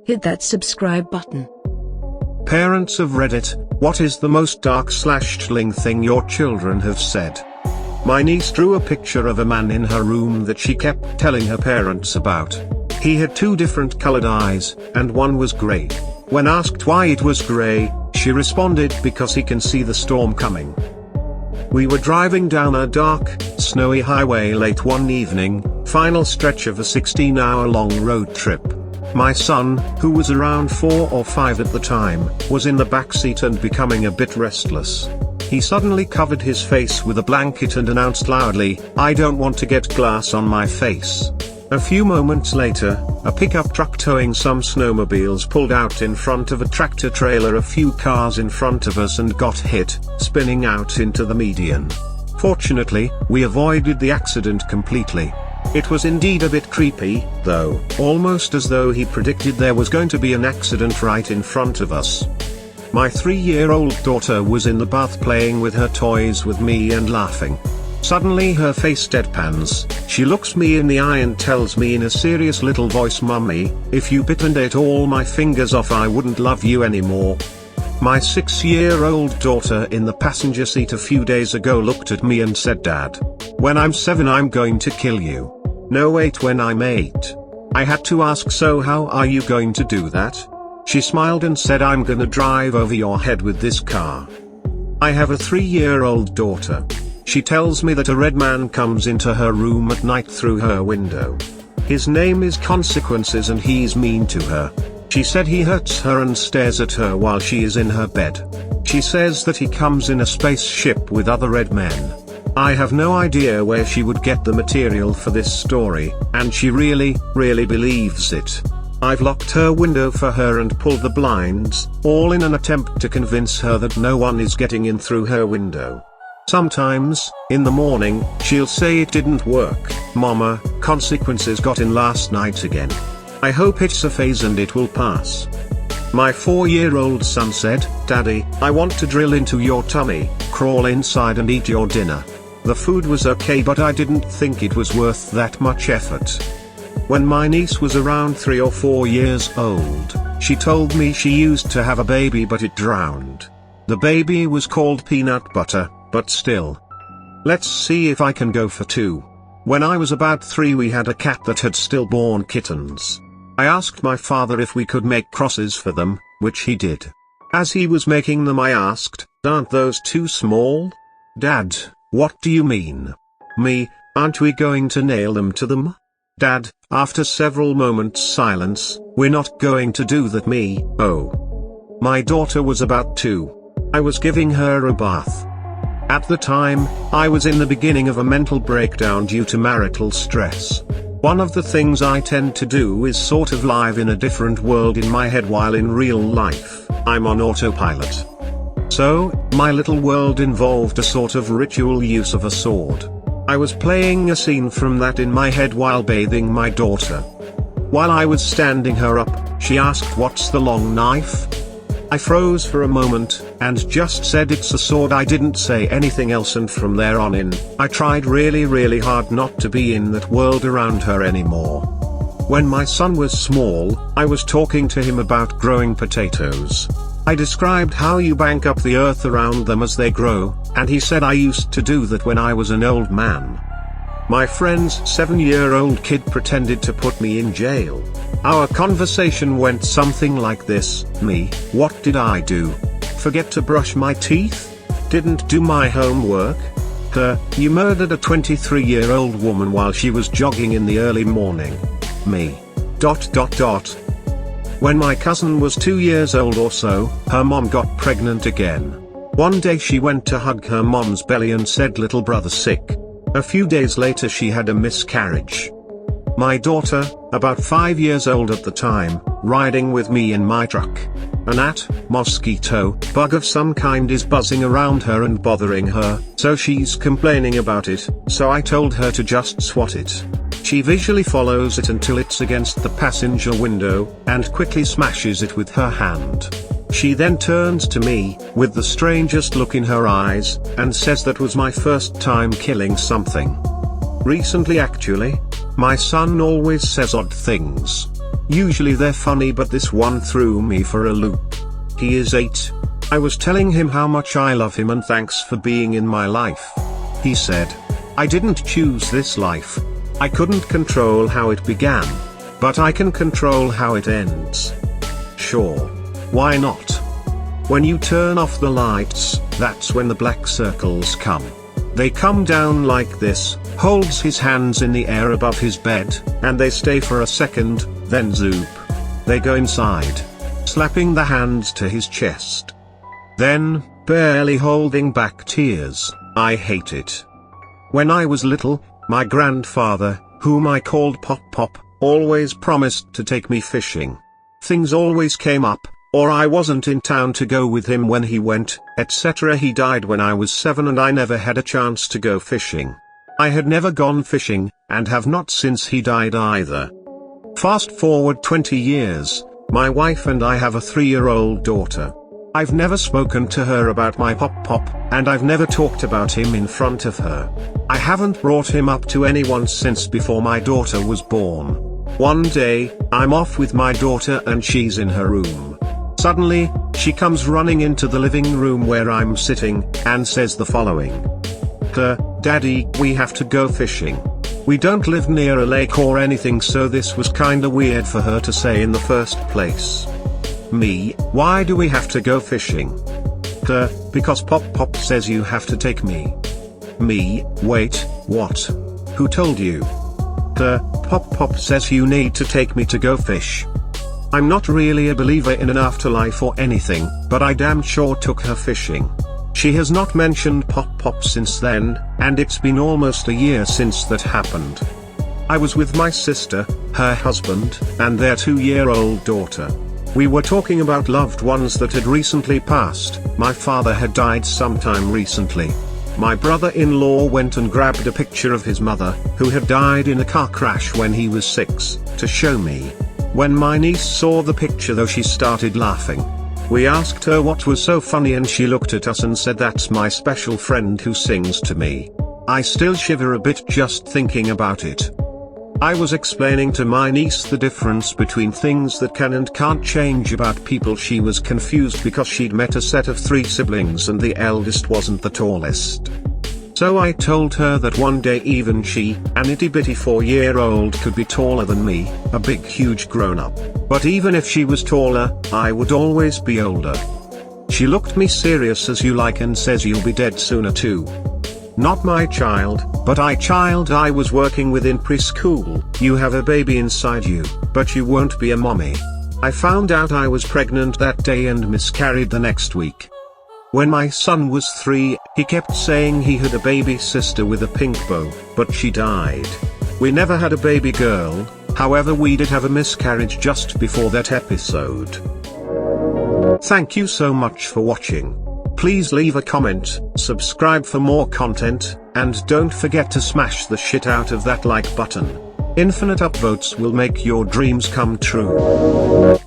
hit that subscribe button. Parents of Reddit, what is the most dark/chilling thing your children have said? My niece drew a picture of a man in her room that she kept telling her parents about. He had two different colored eyes, and one was gray. When asked why it was gray, she responded, because he can see the storm coming. We were driving down a dark, snowy highway late one evening, final stretch of a 16-hour-long road trip. My son, who was around 4 or 5 at the time, was in the backseat and becoming a bit restless. He suddenly covered his face with a blanket and announced loudly, "I don't want to get glass on my face." A few moments later, a pickup truck towing some snowmobiles pulled out in front of a tractor trailer a few cars in front of us and got hit, spinning out into the median. Fortunately, we avoided the accident completely. It was indeed a bit creepy, though, almost as though he predicted there was going to be an accident right in front of us. My 3-year-old daughter was in the bath playing with her toys with me and laughing. Suddenly her face deadpans, she looks me in the eye and tells me in a serious little voice, "Mummy, if you bit and ate all my fingers off I wouldn't love you anymore." My 6-year-old daughter in the passenger seat a few days ago looked at me and said, "Dad, when I'm 7 I'm going to kill you." No, wait, when I'm 8. I had to ask, "So how are you going to do that?" She smiled and said, "I'm gonna drive over your head with this car." I have a 3-year-old daughter. She tells me that a red man comes into her room at night through her window. His name is Consequences and he's mean to her. She said he hurts her and stares at her while she is in her bed. She says that he comes in a spaceship with other red men. I have no idea where she would get the material for this story, and she really believes it. I've locked her window for her and pulled the blinds, all in an attempt to convince her that no one is getting in through her window. Sometimes, in the morning, she'll say, "It didn't work, Mama, Consequences got in last night again. I hope it's a phase and it will pass." My 4-year-old son said, "Daddy, I want to drill into your tummy, crawl inside and eat your dinner." The food was okay, but I didn't think it was worth that much effort. When my niece was around 3 or 4 years old, she told me she used to have a baby but it drowned. The baby was called Peanut Butter, but still. Let's see if I can go for 2. When I was about 3 we had a cat that had stillborn kittens. I asked my father if we could make crosses for them, which he did. As he was making them I asked, "Aren't those too small?" "Dad, what do you mean?" "Me, aren't we going to nail them to them?" "Dad," after several moments silence, "we're not going to do that, me." Oh. My daughter was about 2. I was giving her a bath. At the time, I was in the beginning of a mental breakdown due to marital stress. One of the things I tend to do is sort of live in a different world in my head while in real life, I'm on autopilot. So, my little world involved a sort of ritual use of a sword. I was playing a scene from that in my head while bathing my daughter. While I was standing her up, she asked, "What's the long knife?" I froze for a moment, and just said, "It's a sword." I didn't say anything else, and from there on in, I tried really hard not to be in that world around her anymore. When my son was small, I was talking to him about growing potatoes. I described how you bank up the earth around them as they grow, and he said I used to do that when I was an old man. My friend's 7-year-old kid pretended to put me in jail. Our conversation went something like this: "Me, what did I do? Forget to brush my teeth? Didn't do my homework? Her, you murdered a 23-year-old woman while she was jogging in the early morning. Me. ... When my cousin was 2 years old or so, her mom got pregnant again. One day she went to hug her mom's belly and said, 'Little brother sick.' A few days later she had a miscarriage. My daughter, about 5 years old at the time, riding with me in my truck. A gnat, mosquito, bug of some kind is buzzing around her and bothering her, so she's complaining about it, so I told her to just swat it. She visually follows it until it's against the passenger window, and quickly smashes it with her hand. She then turns to me, with the strangest look in her eyes, and says that was my first time killing something. Recently actually. My son always says odd things. Usually they're funny, but this one threw me for a loop. He is 8. I was telling him how much I love him and thanks for being in my life. He said, "I didn't choose this life. I couldn't control how it began. But I can control how it ends." Sure. Why not? When you turn off the lights, that's when the black circles come. They come down like this, holds his hands in the air above his bed, and they stay for a second, then zoop. They go inside, slapping the hands to his chest. Then, barely holding back tears, I hate it. When I was little, my grandfather, whom I called Pop Pop, always promised to take me fishing. Things always came up, or I wasn't in town to go with him when he went, etc. He died when I was 7 and I never had a chance to go fishing. I had never gone fishing, and have not since he died either. Fast forward 20 years, my wife and I have a 3-year-old daughter. I've never spoken to her about my Pop Pop, and I've never talked about him in front of her. I haven't brought him up to anyone since before my daughter was born. One day, I'm off with my daughter and she's in her room. Suddenly, she comes running into the living room where I'm sitting, and says the following. "Daddy, we have to go fishing." We don't live near a lake or anything, so this was kinda weird for her to say in the first place. Me, "Why do we have to go fishing?" "Because Pop Pop says you have to take me." Me, "Wait, what? Who told you?" "Pop Pop says you need to take me to go fish." I'm not really a believer in an afterlife or anything, but I damn sure took her fishing. She has not mentioned Pop Pop since then, and it's been almost a year since that happened. I was with my sister, her husband, and their 2-year-old daughter. We were talking about loved ones that had recently passed. My father had died sometime recently. My brother-in-law went and grabbed a picture of his mother, who had died in a car crash when he was 6, to show me. When my niece saw the picture though, she started laughing. We asked her what was so funny and she looked at us and said, "That's my special friend who sings to me." I still shiver a bit just thinking about it. I was explaining to my niece the difference between things that can and can't change about people. She was confused because she'd met a set of 3 siblings and the eldest wasn't the tallest. So I told her that one day even she, an itty-bitty 4-year-old, could be taller than me, a big huge grown-up. But even if she was taller, I would always be older. She looked me serious as you like and says, "You'll be dead sooner too." Not my child, but I was working with in preschool. "You have a baby inside you, but you won't be a mommy." I found out I was pregnant that day and miscarried the next week. When my son was 3, he kept saying he had a baby sister with a pink bow, but she died. We never had a baby girl, however we did have a miscarriage just before that episode. Thank you so much for watching. Please leave a comment, subscribe for more content, and don't forget to smash the shit out of that like button. Infinite upvotes will make your dreams come true.